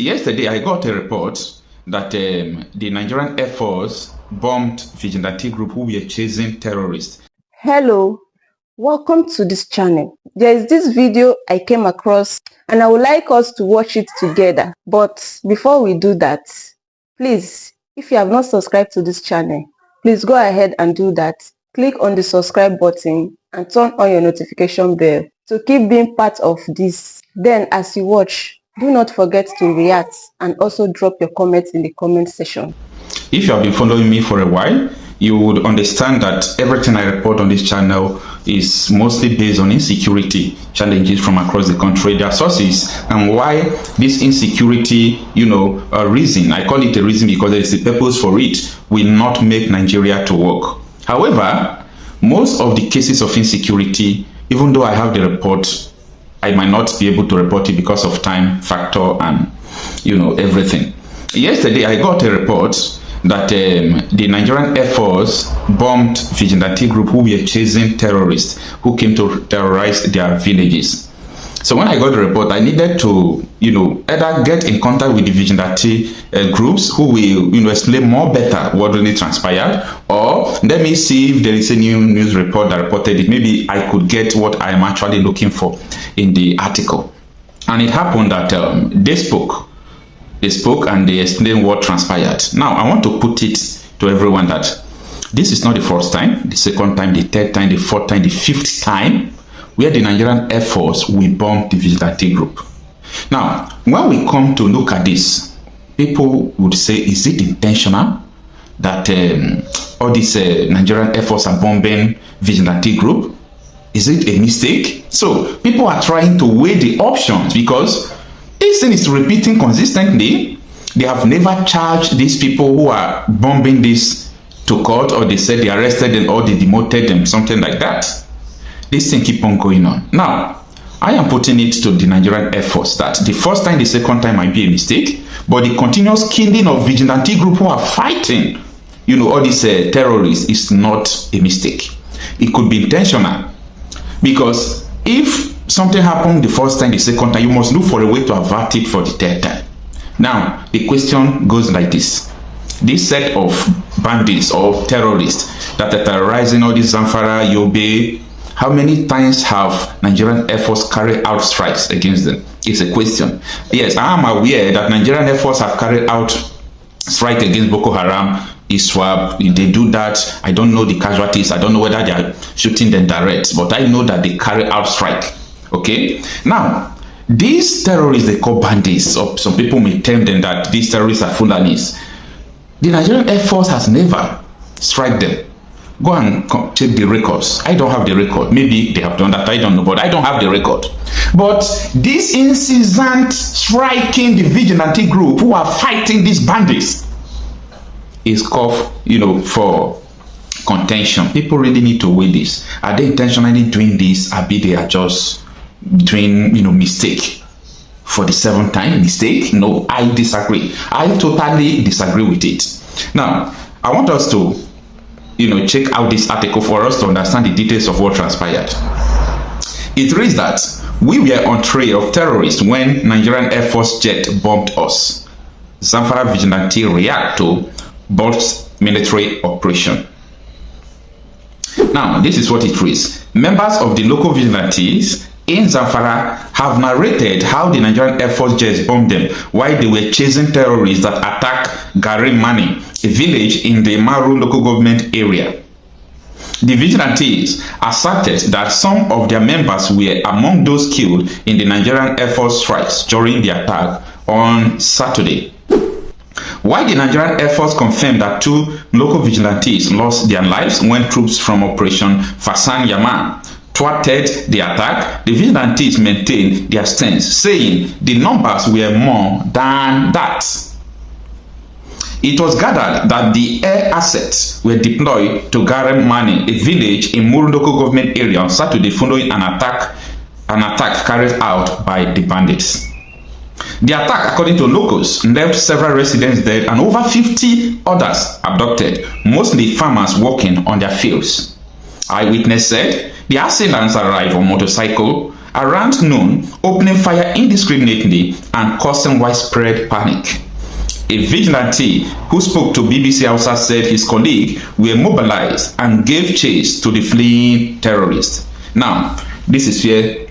Yesterday, I got a report that the Nigerian Air Force bombed Vigilante group who were chasing terrorists. Hello, welcome to this channel. There is this video I came across and I would like us to watch it together. But before we do that, please, if you have not subscribed to this channel, please go ahead and do that. Click on the subscribe button and turn on your notification bell to keep being part of this. Then as you watch, do not forget to react and also drop your comments in the comment section. If you have been following me for a while, you would understand that everything I report on this channel is mostly based on insecurity challenges from across the country, their sources, and why this insecurity, reason, I call it a reason because there is a purpose for it, will not make Nigeria to work. However, most of the cases of insecurity, even though I have the report, I might not be able to report it because of time factor and, everything. Yesterday, I got a report that the Nigerian Air Force bombed Vigilante group who were chasing terrorists who came to terrorize their villages. So when I got the report, I needed to, either get in contact with the Vigilante groups who will, explain more better what really transpired, or let me see if there is a new news report that reported it. Maybe I could get what I am actually looking for in the article. And it happened that they spoke and they explained what transpired. Now, I want to put it to everyone that this is not the first time, the second time, the third time, the fourth time, the fifth time where the Nigerian Air Force will bomb the Vigilante group. Now, when we come to look at this, people would say, is it intentional that all these Nigerian Air Force are bombing Vigilante group? Is it a mistake? So people are trying to weigh the options because this thing is repeating consistently. They have never charged these people who are bombing this to court, or they said they arrested them or they demoted them, something like that. This thing keep on going on. Now, I am putting it to the Nigerian Air Force that the first time, the second time might be a mistake, but the continuous killing of Vigilante group who are fighting, all these terrorists is not a mistake. It could be intentional, because if something happened the first time, the second time, you must look for a way to avert it for the third time. Now, the question goes like this. This set of bandits or terrorists that are terrorizing all this Zamfara, Yobe, how many times have Nigerian Air Force carried out strikes against them? It's a question. Yes, I am aware that Nigerian Air Force have carried out strike against Boko Haram, ISWAP. They do that. I don't know the casualties. I don't know whether they are shooting them direct, but I know that they carry out strike. Okay, now these terrorists they call bandits, or some people may term them that these terrorists are Fulanis. The Nigerian Air Force has never struck them. Go and check the records. I don't have the record. Maybe they have done that, I don't know, but I don't have the record. But this incessant striking the Vigilante group who are fighting these bandits is called, for contention. People really need to weigh this. Are they intentionally doing this, or they are just doing mistake for the seventh time? Mistake? No, I disagree. I totally disagree with it. Now, I want us to check out this article for us to understand the details of what transpired. It reads that we were on trail of terrorists when Nigerian Air Force jet bombed us. Zamfara Vigilante react to both military operation. Now, this is what it reads. Members of the local vigilantes in Zamfara have narrated how the Nigerian Air Force jets bombed them while they were chasing terrorists that attacked Garimani, a village in the Maru local government area. The vigilantes asserted that some of their members were among those killed in the Nigerian Air Force strikes during the attack on Saturday. While the Nigerian Air Force confirmed that 2 local vigilantes lost their lives when troops from Operation Fasan Yaman thwarted the attack, the vigilantes maintained their stance, saying the numbers were more than that. It was gathered that the air assets were deployed to Garem Mani, a village in Muru local government area, on Saturday following an attack carried out by the bandits. The attack, according to locals, left several residents dead and over 50 others abducted, mostly farmers working on their fields. Eyewitness said the assailants arrived on motorcycle around noon, opening fire indiscriminately and causing widespread panic. A vigilante who spoke to BBC Hausa said his colleagues were mobilized and gave chase to the fleeing terrorists. Now, this is where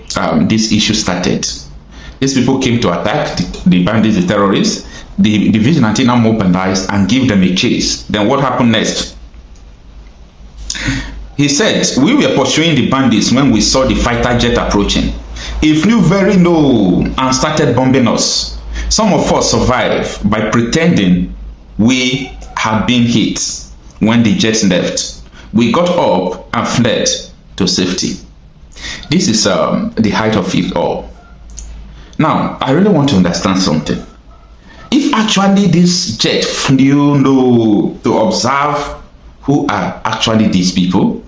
this issue started. These people came to attack the bandits, the terrorists. The vigilante now mobilized and gave them a chase. Then what happened next? He said, we were pursuing the bandits when we saw the fighter jet approaching. It flew very low and started bombing us. Some of us survived by pretending we had been hit. When the jet left, we got up and fled to safety. This is the height of it all. Now, I really want to understand something. If actually this jet flew low to observe who are actually these people,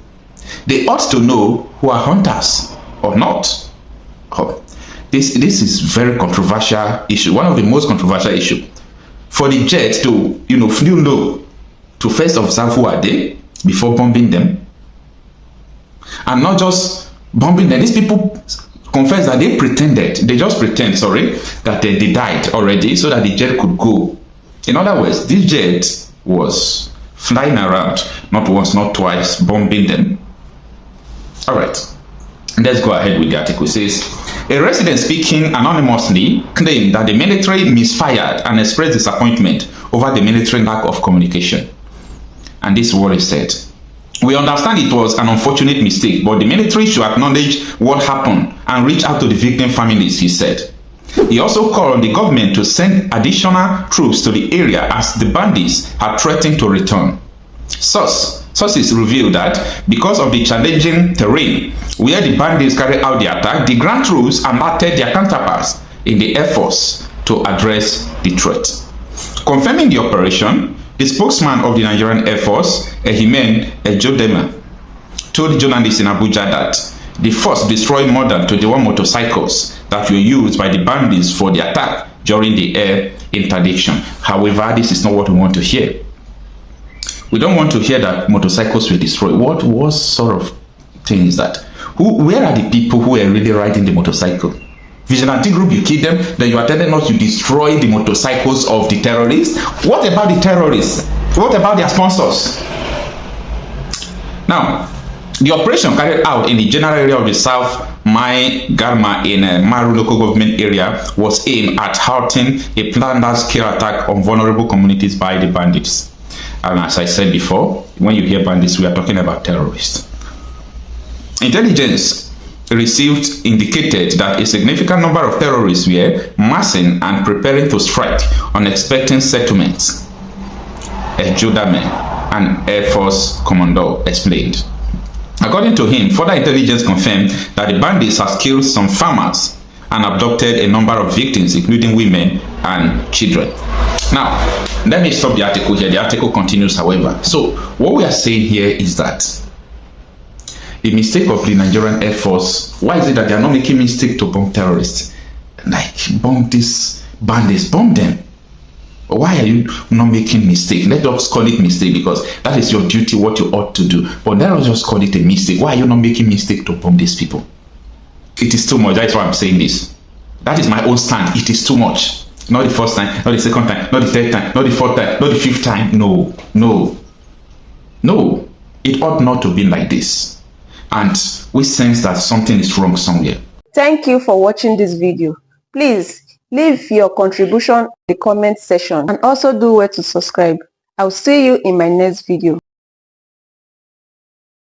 they ought to know who are hunters or not. Oh, this is very controversial issue, one of the most controversial issue. For the jet to, flew low to first observe who are they before bombing them, and not just bombing them. These people confess that they just pretend, that they died already so that the jet could go. In other words, this jet was flying around, not once, not twice, bombing them. All right, let's go ahead with the article. It says, a resident speaking anonymously claimed that the military misfired and expressed disappointment over the military lack of communication. And this is what he said. We understand it was an unfortunate mistake, but the military should acknowledge what happened and reach out to the victim families, he said. He also called on the government to send additional troops to the area as the bandits had threatened to return. Sources revealed that because of the challenging terrain where the bandits carried out the attack, the ground troops alerted their counterparts in the Air Force to address the threat. Confirming the operation, the spokesman of the Nigerian Air Force, Ehimen Ejodema, told journalists in Abuja that the force destroyed more than 21 motorcycles that were used by the bandits for the attack during the air interdiction. However, this is not what we want to hear. We don't want to hear that motorcycles were destroyed. What sort of thing is that? Where are the people who are really riding the motorcycle? Vigilante group, you kill them, then you are telling us you destroy the motorcycles of the terrorists? What about the terrorists? What about their sponsors? Now, the operation carried out in the general area of the South Mai Garma in Maru local government area was aimed at halting a planned large-scale attack on vulnerable communities by the bandits. And as I said before, when you hear bandits, we are talking about terrorists. Intelligence received indicated that a significant number of terrorists were massing and preparing to strike on expecting settlements. Ejodame, an Air Force commando, explained. According to him, further intelligence confirmed that the bandits have killed some farmers and abducted a number of victims, including women and children. Now, let me stop the article here. The article continues, however. So, what we are saying here is that the mistake of the Nigerian Air Force, why is it that they are not making mistake to bomb terrorists? Like, bomb these bandits, bomb them. Why are you not making mistake? Let's just call it mistake because that is your duty, what you ought to do. But let us just call it a mistake. Why are you not making mistake to bomb these people? It is too much. That's why I'm saying this. That is my own stand. It is too much. Not the first time, not the second time, not the third time, not the fourth time, not the fifth time. No. It ought not to be like this. And we sense that something is wrong somewhere. Thank you for watching this video. Please leave your contribution in the comment section and also do well to subscribe. I'll see you in my next video.